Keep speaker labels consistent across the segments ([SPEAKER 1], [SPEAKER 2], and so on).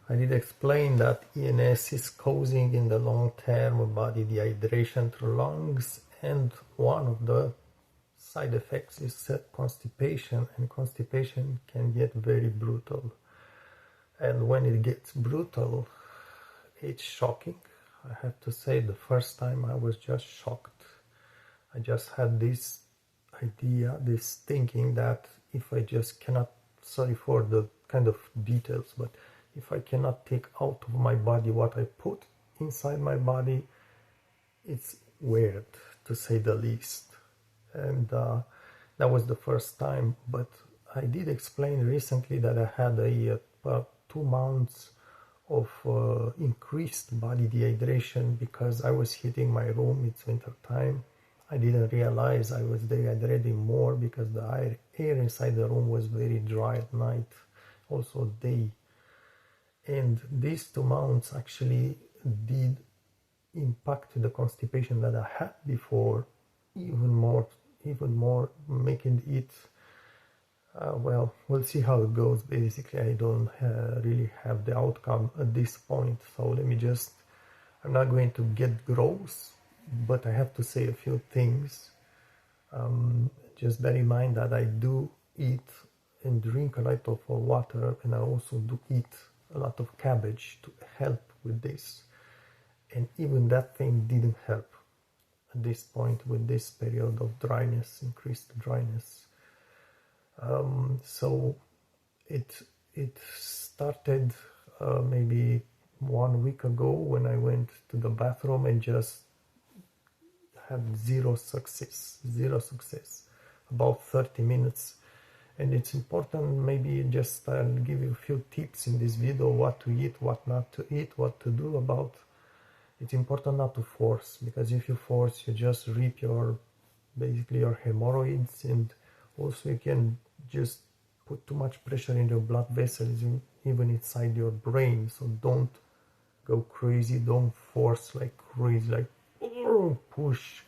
[SPEAKER 1] I did explain that ENS is causing in the long term body dehydration through lungs, and one of the side effects is constipation, and constipation can get very brutal. And when it gets brutal, it's shocking. I have to say, the first time I was just shocked. I just had this idea, this thinking that if I just cannot, sorry for the kind of details, but if I cannot take out of my body what I put inside my body, it's weird, to say the least. And that was the first time. But I did explain recently that I had about 2 months of increased body dehydration because I was heating my room. It's winter time. I didn't realize I was dehydrating more because the air inside the room was very dry at night, also day. And these 2 months actually did impact the constipation that I had before even more, making it, well, we'll see how it goes. Basically, I don't really have the outcome at this point. So let me just, I'm not going to get gross, but I have to say a few things. Just bear in mind that I do eat and drink a lot of water, and I also do eat a lot of cabbage to help with this. And even that thing didn't help at this point with this period of dryness, increased dryness. So it started maybe 1 week ago when I went to the bathroom and just had zero success, about 30 minutes. And it's important, maybe just I'll give you a few tips in this video, what to eat, what not to eat, what to do about. It's important not to force, because if you force, you just reap basically your hemorrhoids, and also you can just put too much pressure in your blood vessels, even inside your brain. So don't go crazy, don't force like crazy, like push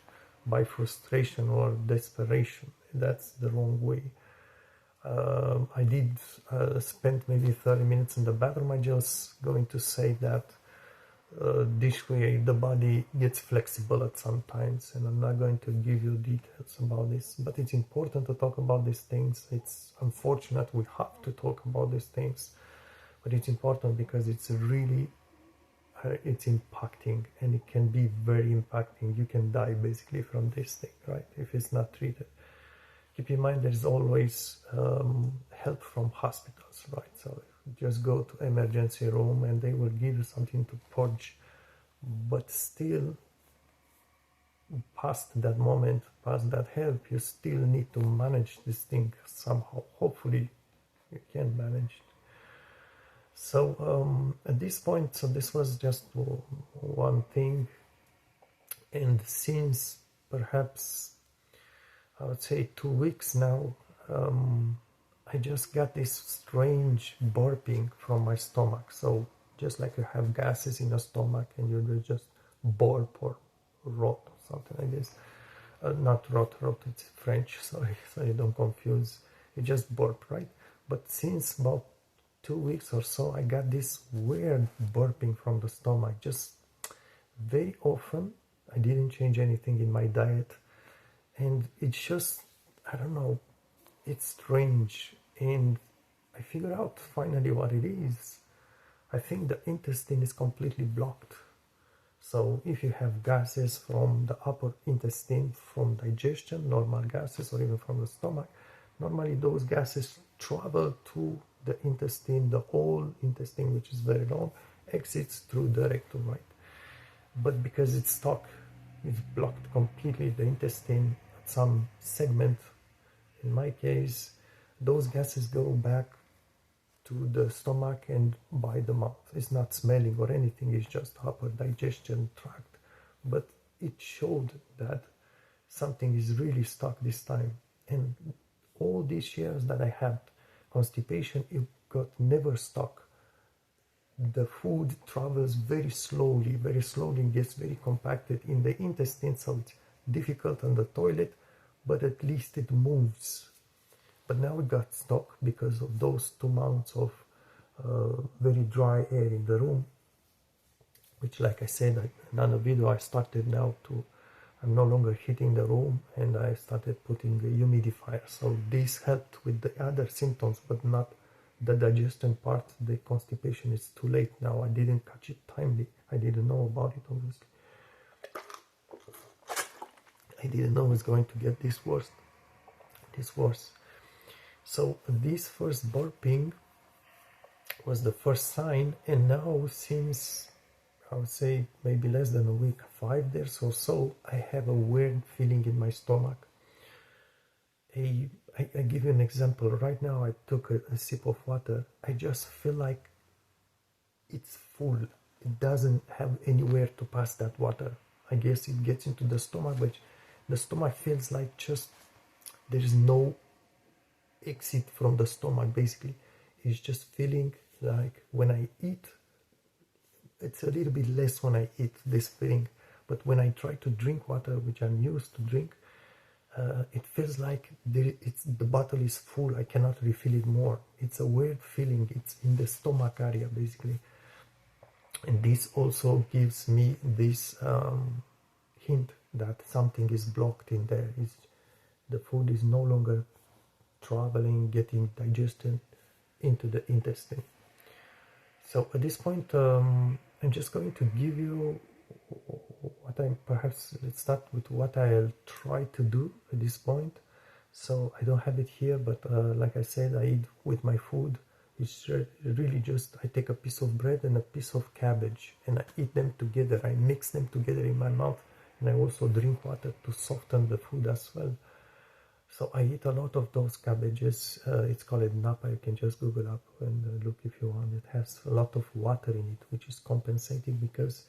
[SPEAKER 1] by frustration or desperation. That's the wrong way. I did spend maybe 30 minutes in the bathroom. I just going to say that this way the body gets flexible at some times, and I'm not going to give you details about this, but it's important to talk about these things. It's unfortunate we have to talk about these things, but it's important because it's really it's impacting, and it can be very impacting. You can die basically from this thing, right, if it's not treated. Keep in mind there's always help from hospitals, right? So just go to emergency room and they will give you something to purge. But still, past that moment, past that help, you still need to manage this thing somehow. Hopefully you can manage it. So at this point, so this was just one thing. And since perhaps I would say 2 weeks now, I just got this strange burping from my stomach. So just like you have gases in the stomach and you just burp or rot or something like this. Not rot, it's French, sorry, so you don't confuse. You just burp, right? But since about 2 weeks or so, I got this weird burping from the stomach, just very often. I didn't change anything in my diet. And it's just, I don't know, it's strange. And I figured out finally what it is. I think the intestine is completely blocked. So if you have gases from the upper intestine, from digestion, normal gases, or even from the stomach, normally those gases travel to the intestine, the whole intestine, which is very long, exits through the rectum, right? But because it's stuck, it's blocked completely, the intestine, some segment, in my case, those gases go back to the stomach and by the mouth. It's not smelling or anything, it's just upper digestion tract. But it showed that something is really stuck this time. And all these years that I had constipation, it got never stuck. The food travels very slowly, and gets very compacted in the intestine, so it's difficult on the toilet, but at least it moves. But now it got stuck because of those 2 months of very dry air in the room, which, like I said in another video, I started now to, I'm no longer heating the room, and I started putting a humidifier. So this helped with the other symptoms, but not the digestion part. The constipation is too late now. I didn't catch it timely. I didn't know about it, obviously. I didn't know it's going to get this worse. So this first burping was the first sign, and now since, I would say, maybe less than a week, 5 days or so, I have a weird feeling in my stomach. I give you an example. Right now I took a sip of water. I just feel like it's full. It doesn't have anywhere to pass that water. I guess it gets into the stomach, but the stomach feels like just there is no exit from the stomach. Basically, it's just feeling like when I eat, it's a little bit less when I eat, this feeling, but when I try to drink water, which I'm used to drink, it feels like the bottle is full. I cannot refill it more. It's a weird feeling. It's in the stomach area, basically, and this also gives me this hint that something is blocked in there. The food is no longer traveling, getting digested into the intestine. So at this point, I'm just going to give you what let's start with what I'll try to do at this point. So I don't have it here, but like I said, I eat with my food. It's really just, I take a piece of bread and a piece of cabbage, and I eat them together. I mix them together in my mouth, and I also drink water to soften the food as well. So I eat a lot of those cabbages. It's called napa. You can just Google up and look if you want. It has a lot of water in it, which is compensating because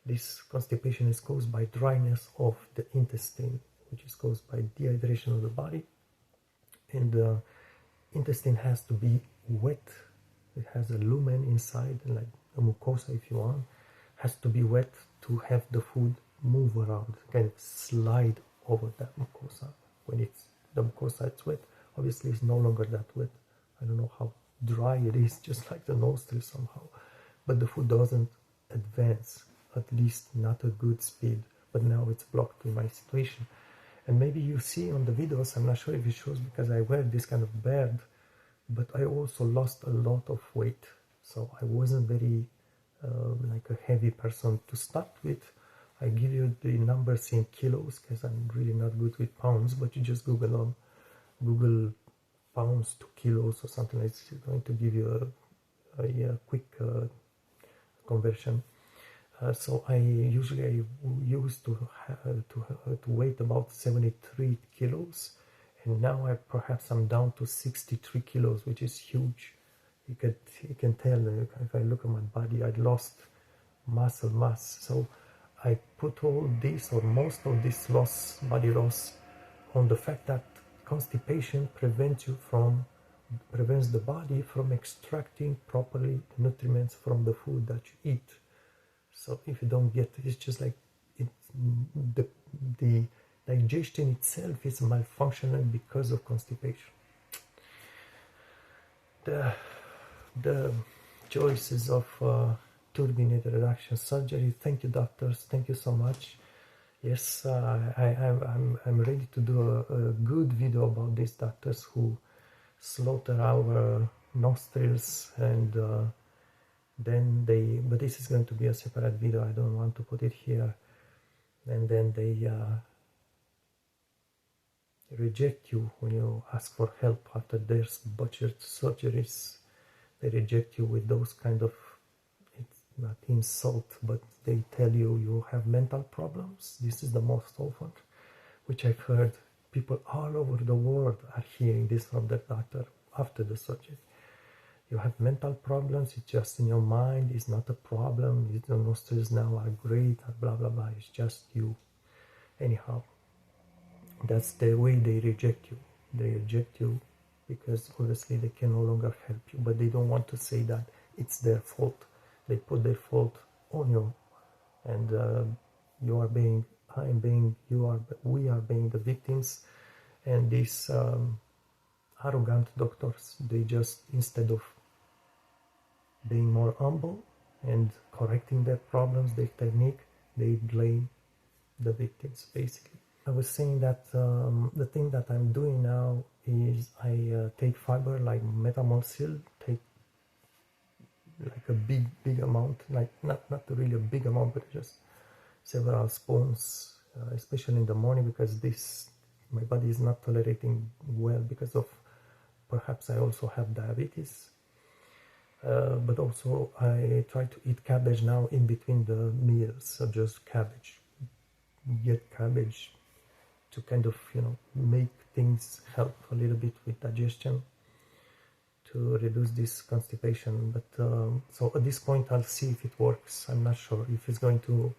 [SPEAKER 1] this constipation is caused by dryness of the intestine, which is caused by dehydration of the body. And the intestine has to be wet. It has a lumen inside, like a mucosa if you want. Has to be wet to have the food move around, kind of slide over that mucosa. When the mucosa is wet, obviously it's no longer that wet. I don't know how dry it is, just like the nostril somehow. But the food doesn't advance, at least not at good speed. But now it's blocked in my situation. And maybe you see on the videos, I'm not sure if it shows because I wear this kind of band, but I also lost a lot of weight. So I wasn't very like a heavy person to start with. I give you the numbers in kilos because I'm really not good with pounds, but you just Google pounds to kilos or something like this. It's going to give you a quick conversion. So I used to weight about 73 kilos, and now I'm down to 63 kilos, which is huge. You can tell if I look at my body, I lost muscle mass. So I put all this, or most of this body loss, on the fact that constipation prevents the body from extracting properly the nutrients from the food that you eat. So if you don't get it, it's just like the digestion itself is malfunctioning because of constipation. The choices of turbinate reduction surgery. Thank you, doctors. Thank you so much. Yes, I'm ready to do a good video about these doctors who slaughter our nostrils, and but this is going to be a separate video. I don't want to put it here. And then they reject you when you ask for help after their butchered surgeries. They reject you with those kind of, it's not insult, but they tell you have mental problems. This is the most often, which I've heard. People all over the world are hearing this from their doctor after the surgery. You have mental problems, it's just in your mind, it's not a problem, the nostrils now are great, blah blah blah, it's just you. Anyhow, that's the way they reject you. They reject you because obviously they can no longer help you, but they don't want to say that it's their fault. They put their fault on you, and we are being the victims. And these arrogant doctors, they just, instead of being more humble and correcting their problems, their technique, they blame the victims, basically. I was saying that the thing that I'm doing now is I take fiber like metamorcil, take like a big amount, like not really a big amount, but just several spoons, especially in the morning, because my body is not tolerating well because of, perhaps I also have diabetes. But also I try to eat cabbage now in between the meals, so just cabbage. Get cabbage to kind of, make things help a little bit with digestion, to reduce this constipation. But so at this point I'll see if it works. I'm not sure if it's going to,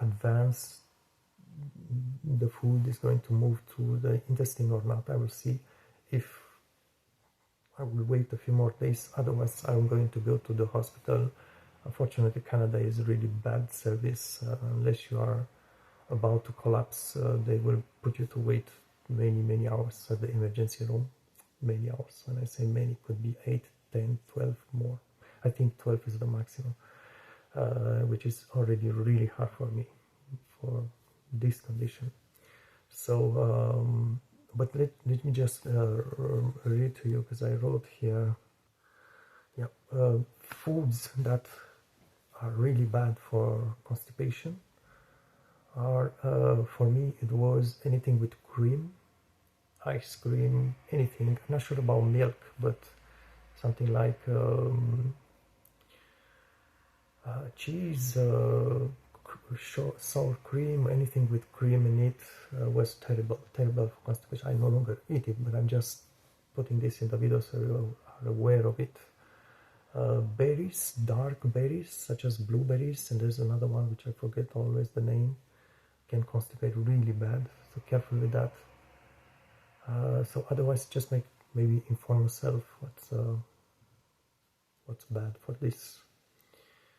[SPEAKER 1] advance, the food is going to move to the intestine or not. I will see. If I will wait a few more days, otherwise I'm going to go to the hospital. Unfortunately, Canada is really bad service. Unless you are about to collapse, they will put you to wait many hours at the emergency room. Many hours. When I say many, could be 8, 10, 12 more. I think 12 is the maximum, which is already really hard for me for this condition. So, but let me just read to you, because I wrote here. Yeah, foods that are really bad for constipation are, for me, it was anything with cream, ice cream, anything. I'm not sure about milk, but something like cheese, sour cream, anything with cream in it was terrible for constipation. I no longer eat it, but I'm just putting this in the video so you are aware of it. Berries, dark berries such as blueberries, and there's another one which I forget always the name, can constipate really bad, so careful with that. So otherwise, just maybe inform yourself what's bad for this